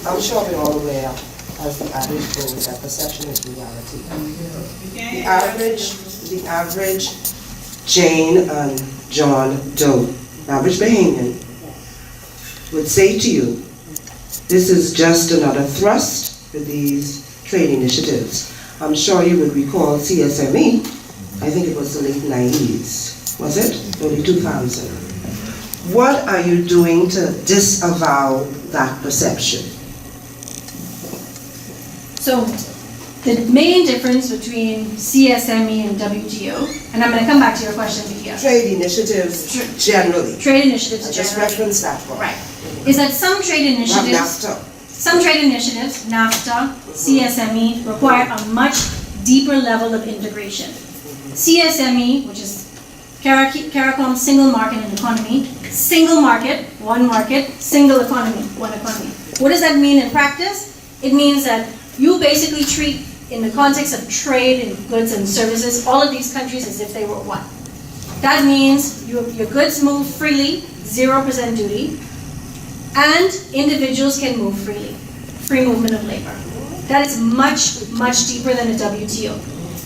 I'm sure we're all aware, as the adage goes, that perception is reality. The average Jane and John Doe, average Bahamian, would say to you, this is just another thrust with these trade initiatives. I'm sure you would recall CSME, I think it was the late 90s, was it? Early 2000. What are you doing to disavow that perception? So, the main difference between CSME and WTO, and I'm going to come back to your question, Vikia. Trade initiatives generally. Trade initiatives I just generally. referenced that one. Right. Is that some trade initiatives, NAFTA, CSME, require a much deeper level of integration. CSME, which is CARICOM, single market and economy, single market, one market, single economy, one economy. What does that mean in practice? It means that you basically treat, in the context of trade in goods and services, all of these countries as if they were one. That means your goods move freely, 0% duty, and individuals can move freely, free movement of labor. That is much, much deeper than the WTO.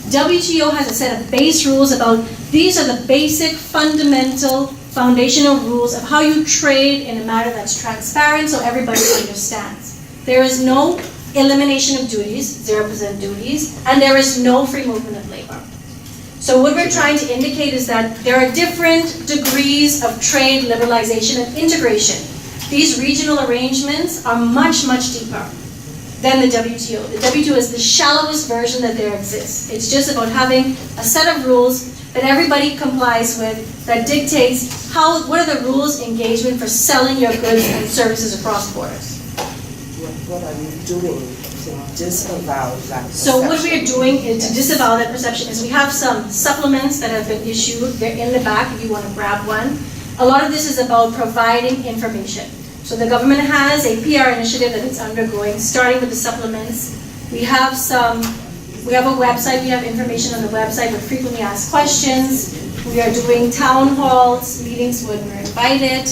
WTO has a set of base rules about, these are the basic, fundamental, foundational rules of how you trade in a manner that's transparent so everybody understands. There is no elimination of duties, 0% duties, and there is no free movement of labor. So what we're trying to indicate is that there are different degrees of trade liberalization and integration. These regional arrangements are much, much deeper than the WTO. The WTO is the shallowest version that there exists. It's just about having a set of rules that everybody complies with that dictates what are the rules engagement for selling your goods and services across borders. What are you doing to disavow that perception? So what we are doing to disavow that perception is we have some supplements that have been issued. They're in the back if you want to grab one. A lot of this is about providing information. So the government has a PR initiative that it's undergoing, starting with the supplements. We have a website, we have information on the website with frequently asked questions. We are doing town halls, meetings when we're invited.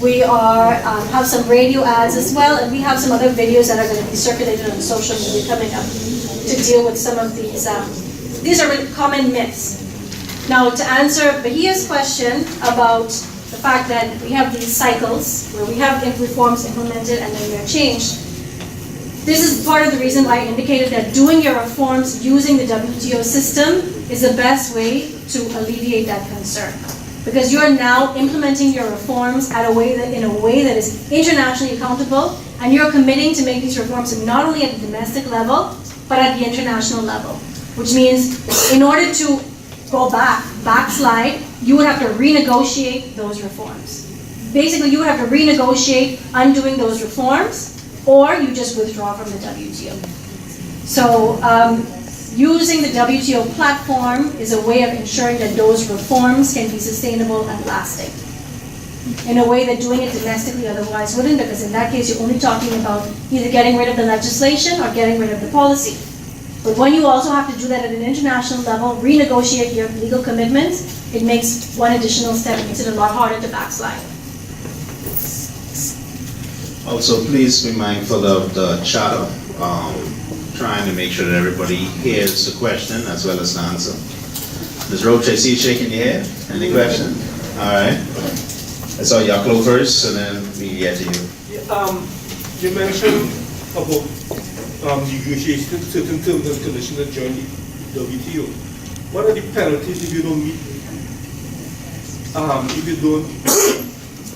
We have some radio ads as well, and we have some other videos that are going to be circulated on social media coming up to deal with some of these. These are really common myths. Now, to answer Bahia's question about the fact that we have these cycles where we have reforms implemented and then they're changed, this is part of the reason why I indicated that doing your reforms using the WTO system is the best way to alleviate that concern. Because you're now implementing your reforms in a way that is internationally accountable, and you're committing to make these reforms not only at the domestic level, but at the international level. Which means in order to go backslide, you would have to renegotiate those reforms. Basically, you would have to renegotiate undoing those reforms, or you just withdraw from the WTO. So using the WTO platform is a way of ensuring that those reforms can be sustainable and lasting. In a way that doing it domestically otherwise wouldn't, because in that case you're only talking about either getting rid of the legislation or getting rid of the policy. But when you also have to do that at an international level, renegotiate your legal commitments, it makes one additional step, it makes it a lot harder to backslide. Also, please be mindful of the chatter. Trying to make sure that everybody hears the question as well as the answer. Ms. Roach, I see you shaking your head. Any question? All right. I saw Yaklo first, and then we get to you. You mentioned about negotiating certain terms and conditions that join the WTO. What are the penalties if you don't meet, if you don't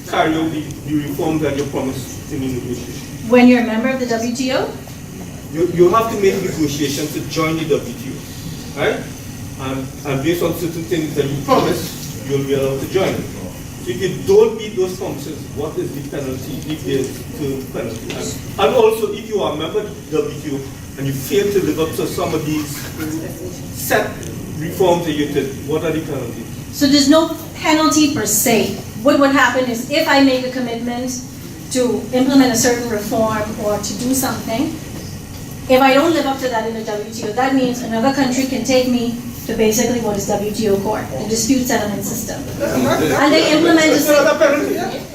carry out the reforms that you promised in the negotiation? When you're a member of the WTO? You have to make negotiations to join the WTO, right? And based on certain things that you promise, you'll be allowed to join. So if you don't meet those promises, what is the penalty if there's a penalty? And also, if you are a member of the WTO and you fail to live up to some of these set reforms that you did, what are the penalties? So there's no penalty per se. What would happen is if I make a commitment to implement a certain reform or to do something, if I don't live up to that in the WTO, that means another country can take me to basically what is WTO court, the dispute settlement system. And they implement a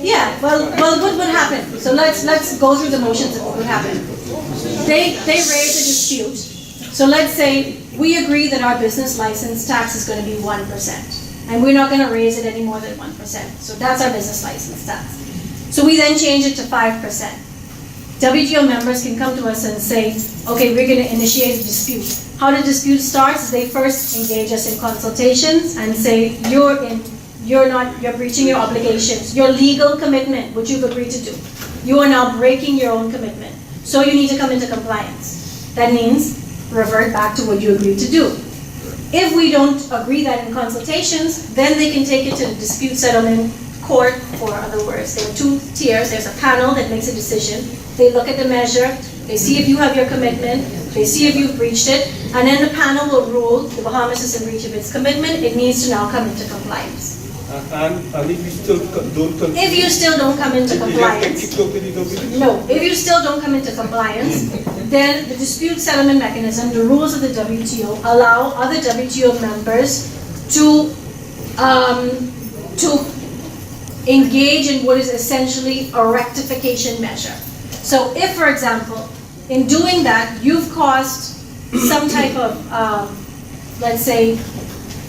yeah, well, what would happen? So let's go through the motions of what would happen. They raise a dispute. So let's say we agree that our business license tax is going to be 1%, and we're not going to raise it any more than 1%. So that's our business license tax. So we then change it to 5%. WTO members can come to us and say, okay, we're going to initiate a dispute. How the dispute starts is they first engage us in consultations and say, you're breaching your obligations, your legal commitment, which you've agreed to do. You are now breaking your own commitment. So you need to come into compliance. That means revert back to what you agreed to do. If we don't agree that in consultations, then they can take it to the dispute settlement court, or other words, there are two tiers. There's a panel that makes a decision. They look at the measure, they see if you have your commitment, they see if you've breached it, and then the panel will rule the Bahamas is in breach of its commitment. It needs to now come into compliance. And if you still don't If you still don't come into compliance, no, if you still don't come into compliance, then the dispute settlement mechanism, the rules of the WTO, allow other WTO members to engage in what is essentially a rectification measure. So if, for example, in doing that, you've caused some type of, let's say,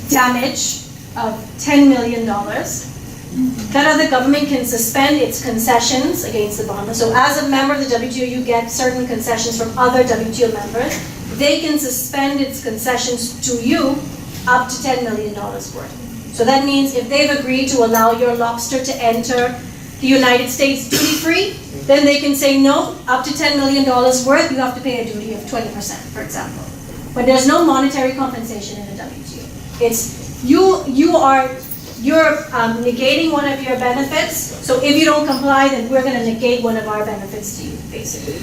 damage of $10 million, that other government can suspend its concessions against the Bahamas. So as a member of the WTO, you get certain concessions from other WTO members. They can suspend its concessions to you up to $10 million worth. So that means if they've agreed to allow your lobster to enter the United States duty-free, then they can say no, up to $10 million worth, you have to pay a duty of 20%, for example. But there's no monetary compensation in the WTO. It's you're negating one of your benefits. So if you don't comply, then we're going to negate one of our benefits to you, basically.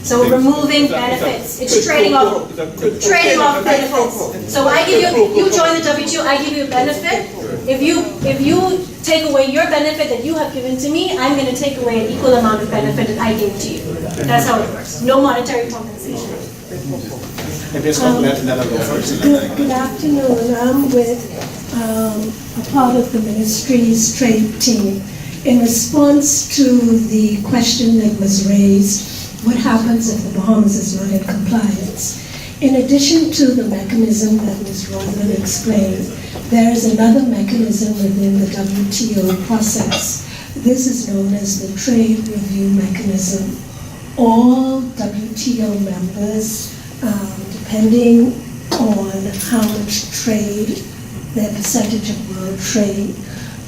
So removing benefits, it's trading off benefits. So I give you join the WTO, I give you a benefit. If you take away your benefit that you have given to me, I'm going to take away an equal amount of benefit that I gave to you. That's how it works. No monetary compensation. Good afternoon. I'm with a part of the ministry's trade team. In response to the question that was raised, what happens if the Bahamas is not in compliance? In addition to the mechanism that Ms. Rodland explained, there is another mechanism within the WTO process. This is known as the trade review mechanism. All WTO members, depending on how much trade, their percentage of world trade,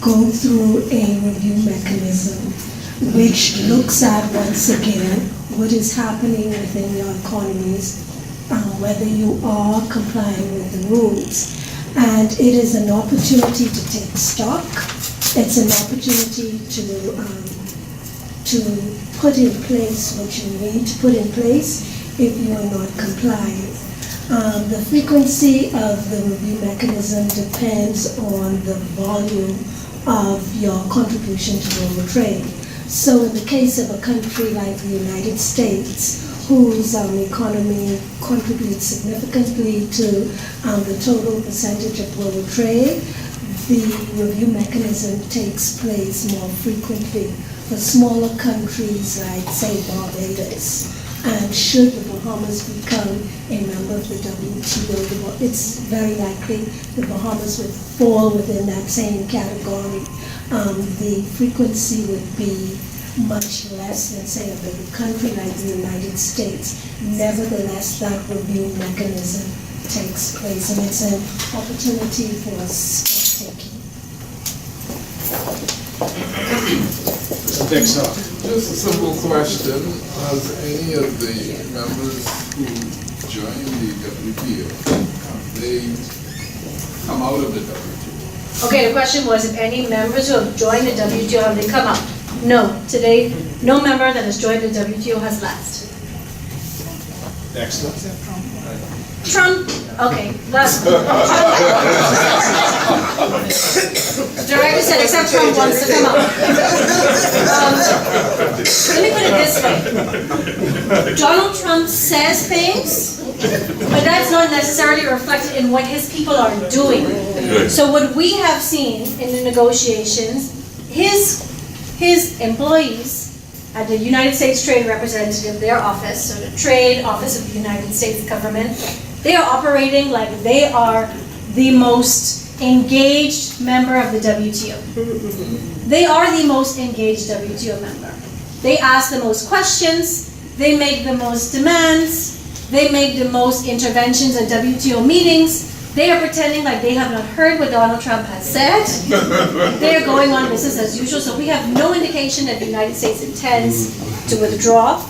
go through a review mechanism which looks at, once again, what is happening within your economies, whether you are complying with the rules. And it is an opportunity to take stock. It's an opportunity to put in place what you need to put in place if you are not complying. The frequency of the review mechanism depends on the volume of your contribution to global trade. So in the case of a country like the United States, whose economy contributes significantly to the total percentage of global trade, the review mechanism takes place more frequently. For smaller countries like, say, Barbados, and should the Bahamas become a member of the WTO, it's very likely the Bahamas would fall within that same category. The frequency would be much less than, say, a bigger country like the United States. Nevertheless, that review mechanism takes place, and it's an opportunity for stock-taking. Next up. Just a simple question. Has any of the members who joined the WTO, have they come out of the WTO? Okay, the question was if any members who have joined the WTO, have they come out? No. Today, no member that has joined the WTO has left. Next up. Trump, okay, last. Director said except Trump wants to come out. Let me put it this way. Donald Trump says things, but that's not necessarily reflected in what his people are doing. So what we have seen in the negotiations, his employees at the United States Trade Representative, their office, so the Trade Office of the United States government, they are operating like they are the most engaged member of the WTO. They are the most engaged WTO member. They ask the most questions, they make the most demands, they make the most interventions at WTO meetings. They are pretending like they have not heard what Donald Trump has said. They are going on business as usual, so we have no indication that the United States intends to withdraw.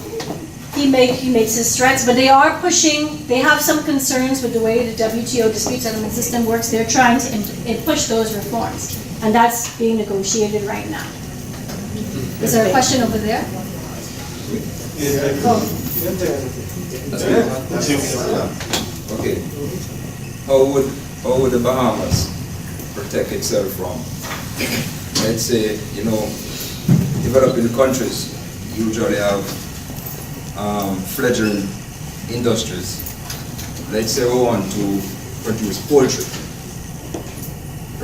He makes his threats, but they are pushing, they have some concerns with the way the WTO dispute settlement system works. They're trying to push those reforms, and that's being negotiated right now. Is there a question over there? Okay. How would the Bahamas protect itself from, let's say, developing countries usually have fledgling industries. Let's say we want to produce poultry,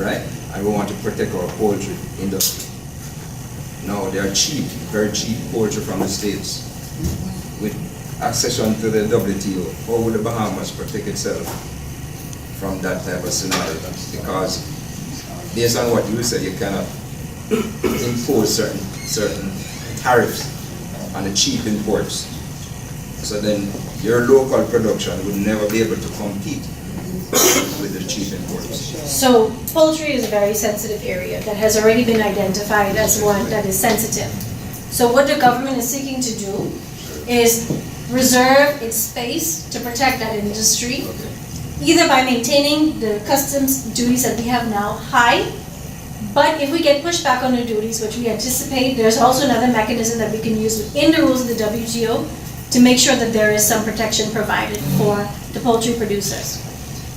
right? And we want to protect our poultry industry. Now, they are cheap, very cheap poultry from the States. With accession to the WTO, how would the Bahamas protect itself from that type of scenario? Because based on what you said, you cannot impose certain tariffs on the cheap imports. So then your local production would never be able to compete with the cheap imports. So poultry is a very sensitive area that has already been identified as one that is sensitive. So what the government is seeking to do is reserve its space to protect that industry, either by maintaining the customs duties that we have now high, but if we get pushed back on the duties, which we anticipate, there's also another mechanism that we can use within the rules of the WTO to make sure that there is some protection provided for the poultry producers.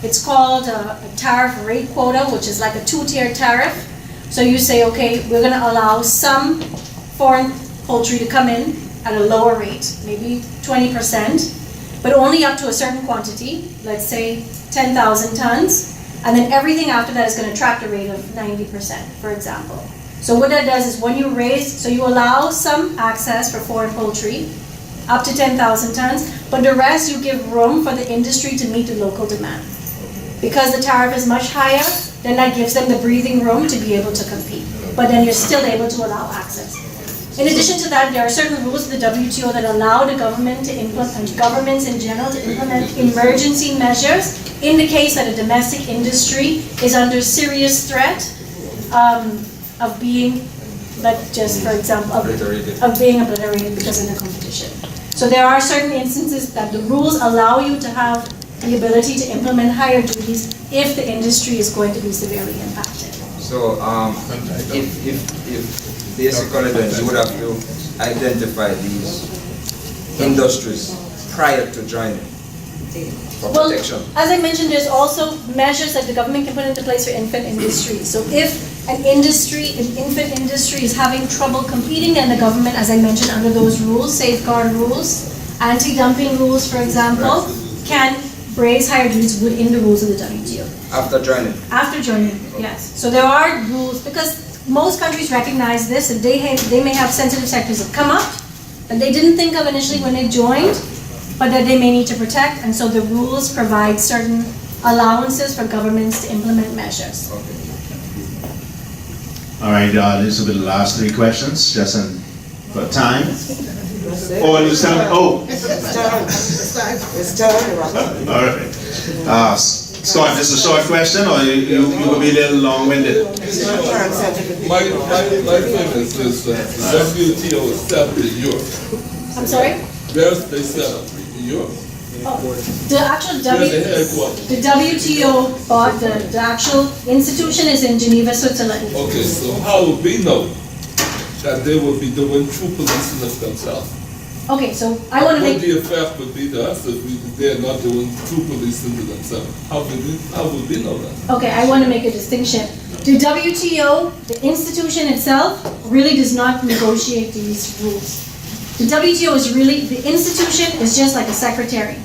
It's called a tariff rate quota, which is like a two-tier tariff. So you say, okay, we're going to allow some foreign poultry to come in at a lower rate, maybe 20%, but only up to a certain quantity, let's say 10,000 tons, and then everything after that is going to track the rate of 90%, for example. So what that does is when you you allow some access for foreign poultry, up to 10,000 tons, but the rest you give room for the industry to meet the local demand. Because the tariff is much higher, then that gives them the breathing room to be able to compete. But then you're still able to allow access. In addition to that, there are certain rules of the WTO that allow the government to implement, and governments in general, to implement emergency measures in the case that a domestic industry is under serious threat of being, for example, of being obliterated because of the competition. So there are certain instances that the rules allow you to have the ability to implement higher duties if the industry is going to be severely impacted. So if basically then you would have to identify these industries prior to joining for protection. As I mentioned, there's also measures that the government can put into place for infant industry. So if an infant industry is having trouble competing, then the government, as I mentioned, under those rules, safeguard rules, anti-dumping rules, for example, can raise higher duties within the rules of the WTO. After joining? After joining, yes. So there are rules, because most countries recognize this, and they may have sensitive sectors that come up that they didn't think of initially when they joined, but that they may need to protect, and so the rules provide certain allowances for governments to implement measures. Okay. All right, this will be the last three questions, just for time. Oh, it's time. Oh. It's time. All right. Scott, this is a short question, or you will be a little long-winded? My thing is this, the WTO is set up in Europe. I'm sorry? Where is they set up? In Europe? The actual Where's the headquarters? the WTO bought the actual institution is in Geneva, Switzerland. Okay, so how would we know that they will be doing true policing of themselves? Okay, so I want to What make the effect would be to us if they're not doing true policing to themselves? How would we know that? Okay, I want to make a distinction. The WTO, the institution itself, really does not negotiate these rules. The WTO is really, the institution is just like a secretary.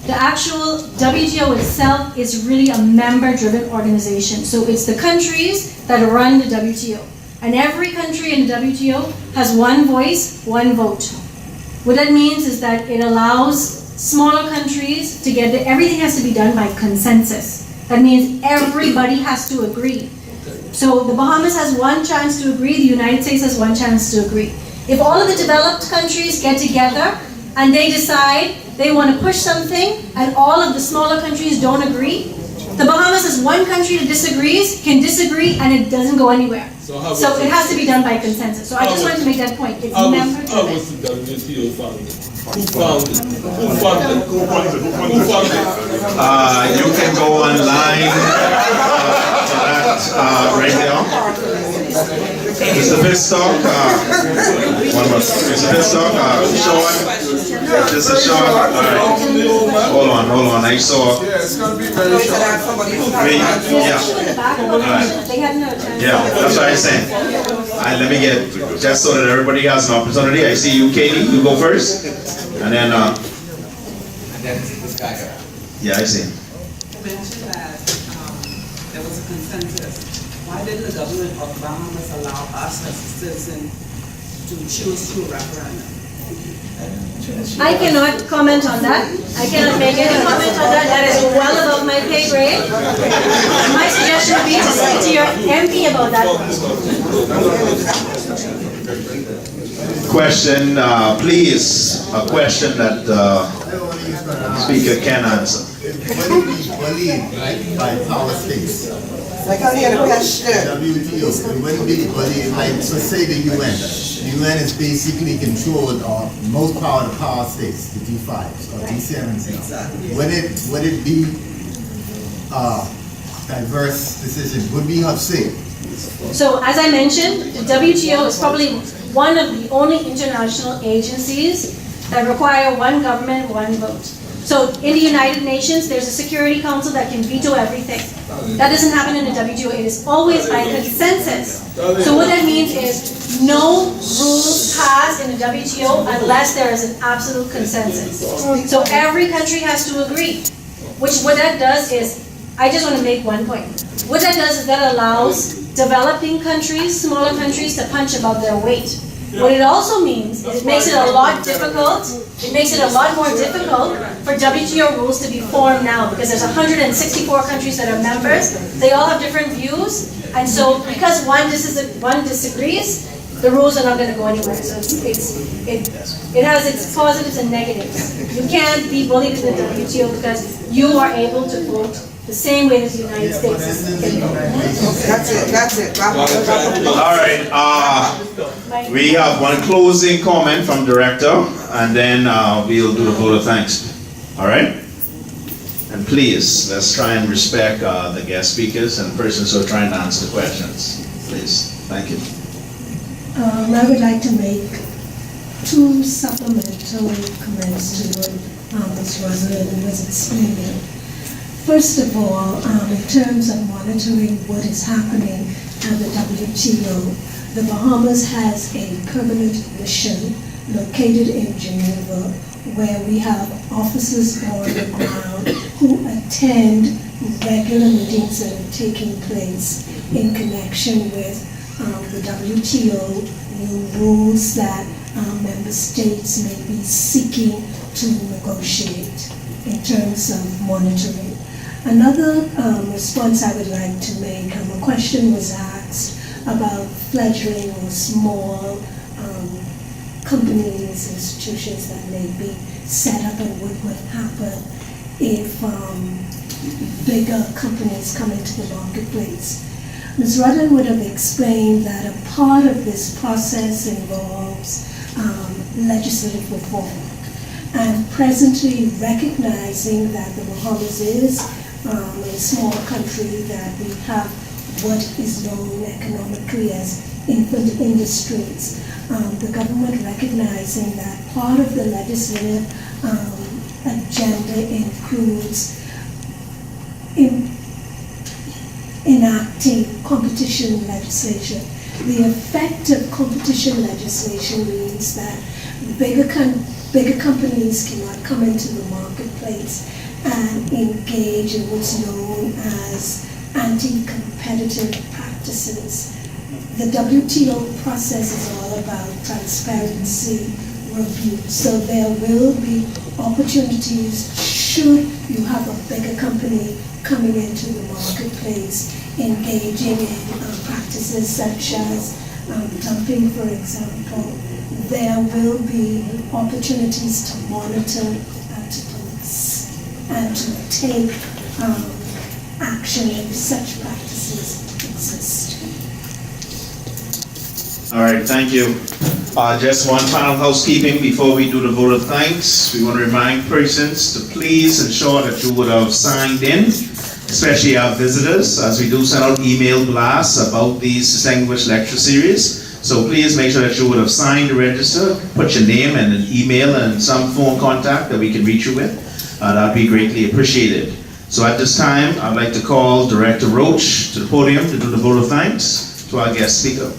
The actual WTO itself is really a member-driven organization. So it's the countries that run the WTO. And every country in the WTO has one voice, one vote. What that means is that it allows smaller countries to get everything has to be done by consensus. That means everybody has to agree. So the Bahamas has one chance to agree, the United States has one chance to agree. If all of the developed countries get together and they decide they want to push something and all of the smaller countries don't agree, the Bahamas as one country that disagrees can disagree and it doesn't go anywhere. So it has to be done by consensus. So I just wanted to make that point. It's member driven. How was the WTO founded? Who founded it? Who founded it? You can go online to that right now. Mr. Pitstock, one more. Mr. Pitstock, Sean, just a Sean. All right. Hold on. I saw. Yeah, it's gonna be very short. Yeah, that's what I'm saying. Let me get, just so that everybody has an opportunity. I see you, Katie, you go first. And then this guy. yeah, I see. You mentioned that there was a consensus. Why didn't the government of Bahamas allow us as a citizen to choose through referendum? I cannot comment on that. I cannot make any comment on that. That is well above my pay grade. My suggestion would be to speak to your MP about that. Question, please. A question that speaker can answer. When we bullied by power states, I can't hear the question. WTO, when we bullied, like, so say the UN. The UN is basically controlled or most power of the power states, the D5s or D7s. Exactly. Would it be diverse decision? Would we have say? So as I mentioned, the WTO is probably one of the only international agencies that require one government, one vote. So in the United Nations, there's a Security Council that can veto everything. That doesn't happen in the WTO. It is always by consensus. So what that means is no rules pass in the WTO unless there is an absolute consensus. So every country has to agree. What that does is, I just want to make one point. What that does is that allows developing countries, smaller countries, to punch above their weight. What it also means is it makes it a lot difficult, it makes it a lot more difficult for WTO rules to be formed now because there's 164 countries that are members. They all have different views, and so because one disagrees, the rules are not going to go anywhere. So it has its positives and negatives. You can't be bullied in the WTO because you are able to vote the same way as the United States can vote. That's it. All right. We have one closing comment from director, and then we'll do the vote of thanks. All right. And please, let's try and respect the guest speakers and persons who are trying to answer the questions. Please. Thank you. I would like to make two supplemental comments to what Ms. Rodland was explaining. First of all, in terms of monitoring what is happening at the WTO, the Bahamas has a permanent mission located in Geneva where we have officers on the ground who attend regular meetings that are taking place in connection with the WTO, new rules that member states may be seeking to negotiate in terms of monitoring. Another response I would like to make, a question was asked about fledgling or small companies, institutions that may be set up, and what would happen if bigger companies come into the marketplace. Ms. Rodland would have explained that a part of this process involves legislative reform, and presently recognizing that the Bahamas is a small country, that we have what is known economically as infant industries. The government recognizing that part of the legislative agenda includes enacting competition legislation. The effect of competition legislation means that bigger companies cannot come into the marketplace and engage in what's known as anti-competitive practices. The WTO process is all about transparency review, so there will be opportunities should you have a bigger company coming into the marketplace, engaging in practices such as dumping, for example. There will be opportunities to monitor and to police and to take action if such practices exist. All right, thank you. Just one final housekeeping before we do the vote of thanks. We want to remind persons to please ensure that you would have signed in, especially our visitors, as we do send out email blasts about these distinguished lecture series. So please make sure that you would have signed the register, put your name and an email and some phone contact that we can reach you with. That would be greatly appreciated. So at this time, I'd like to call Director Roach to the podium to do the vote of thanks to our guest speaker.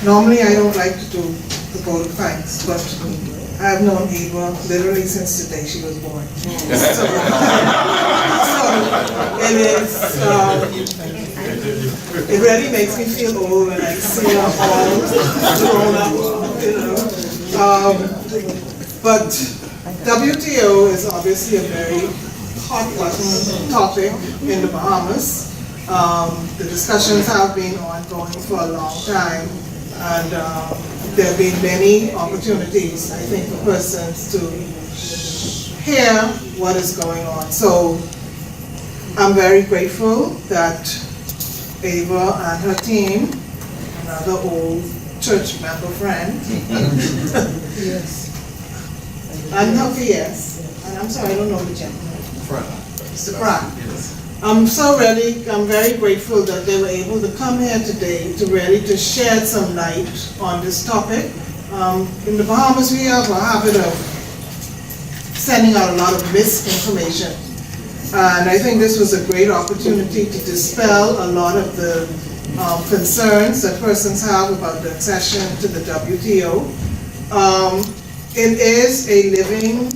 Normally, I don't like to do the vote of thanks, but I've known Eva literally since the day she was born. So it is, it really makes me feel old when I see her all grown up, you know. But WTO is obviously a very hot button topic in the Bahamas. The discussions have been ongoing for a long time. And there have been many opportunities, I think, for persons to hear what is going on. So I'm very grateful that Ava and her team, another old church member friend, yes, and her yes, and I'm sorry, I don't know the gentleman. Mr. Pratt. I'm very grateful that they were able to come here today to really to shed some light on this topic. In the Bahamas, we have a habit of sending out a lot of misinformation. And I think this was a great opportunity to dispel a lot of the concerns that persons have about the accession to the WTO. It is a living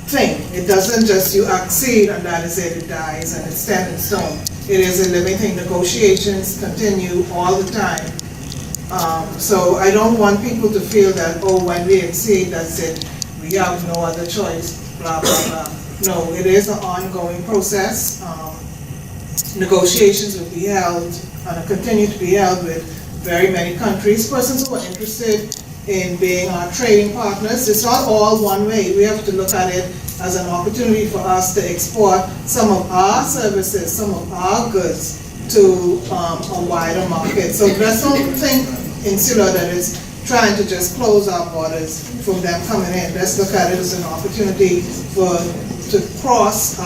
thing. It doesn't just you accede and that is it, it dies and it's set in stone. It is a living thing. Negotiations continue all the time. So I don't want people to feel that, oh, when we accede, that's it. We have no other choice, blah, blah, blah. No, it is an ongoing process. Negotiations will be held and continue to be held with very many countries, persons who are interested in being our trading partners. It's not all one way. We have to look at it as an opportunity for us to export some of our services, some of our goods to a wider market. So let's not think insular that it's trying to just close our borders from them coming in. Let's look at it as an opportunity to cross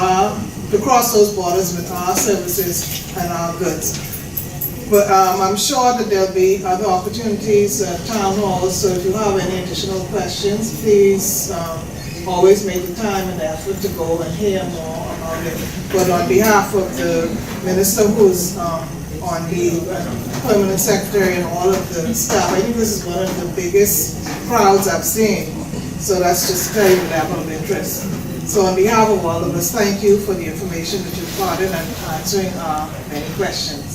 those borders with our services and our goods. But I'm sure that there'll be other opportunities at town halls, so if you have any additional questions, please always make the time and effort to go and hear more about it. But on behalf of the minister who's on the permanent secretary and all of the staff, I think this is one of the biggest crowds I've seen. So that's just to tell you the level of interest. So on behalf of all of us, thank you for the information that you've provided and answering many questions.